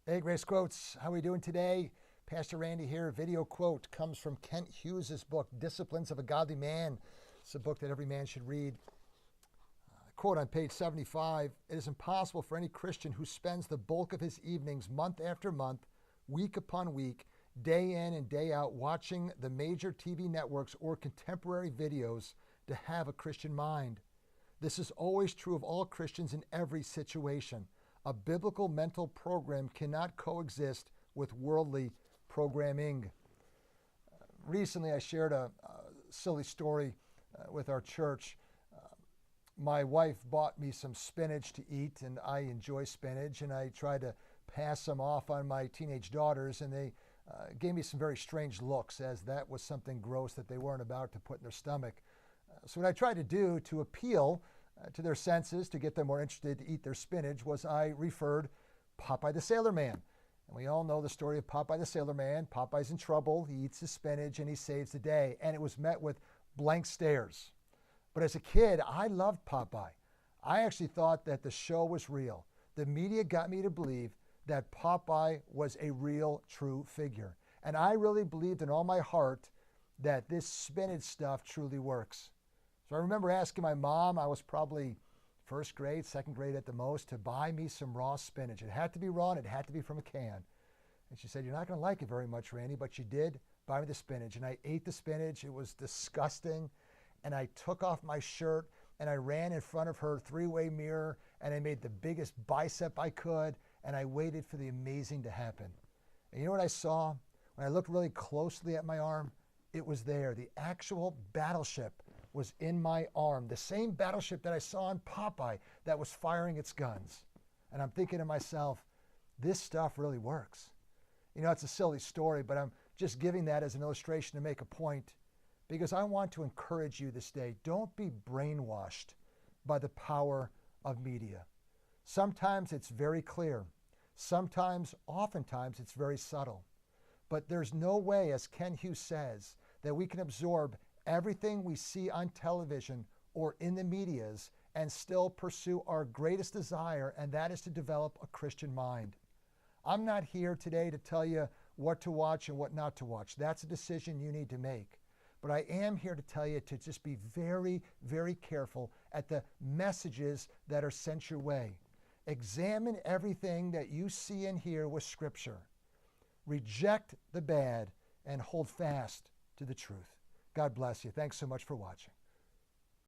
Hey, Grace Quotes. How are we doing today? Pastor Randy here. Video quote comes from Kent Hughes' book, Disciplines of a Godly Man. It's a book that every man should read. Quote on page 75, "It is impossible for any Christian who spends the bulk of his evenings month after month, week upon week, day in and day out watching the major TV networks or contemporary videos to have a Christian mind. This is always true of all Christians in every situation. A biblical mental program cannot coexist with worldly programming." Recently, I shared a silly story with our church. My wife bought me some spinach to eat, and I enjoy spinach, and I tried to pass some off on my teenage daughters, and they gave me some very strange looks, as that was something gross that they weren't about to put in their stomach. So what I tried to do to appeal to their senses, to get them more interested to eat their spinach, was I referred Popeye the Sailor Man. And we all know the story of Popeye the Sailor Man. Popeye's in trouble, he eats his spinach, and he saves the day. And it was met with blank stares. But as a kid, I loved Popeye. I actually thought that the show was real. The media got me to believe that Popeye was a real, true figure. And I really believed in all my heart that this spinach stuff truly works. So I remember asking my mom, I was probably first grade, second grade at the most, to buy me some raw spinach. It had to be raw and it had to be from a can. And she said, "You're not going to like it very much, Randy," but she did buy me the spinach. And I ate the spinach. It was disgusting. And I took off my shirt and I ran in front of her three-way mirror and I made the biggest bicep I could, and I waited for the amazing to happen. And you know what I saw? When I looked really closely at my arm, it was there. The actual battleship was in my arm, the same battleship that I saw in Popeye that was firing its guns. And I'm thinking to myself, this stuff really works. You know, it's a silly story, but I'm just giving that as an illustration to make a point, because I want to encourage you this day. Don't be brainwashed by the power of media. Sometimes it's very clear. Oftentimes it's very subtle. But there's no way, as Ken Hughes says, that we can absorb everything we see on television or in the medias and still pursue our greatest desire, and that is to develop a Christian mind. I'm not here today to tell you what to watch and what not to watch. That's a decision you need to make. But I am here to tell you to just be very, very careful at the messages that are sent your way. Examine everything that you see and hear with Scripture. Reject the bad and hold fast to the truth. God bless you. Thanks so much for watching.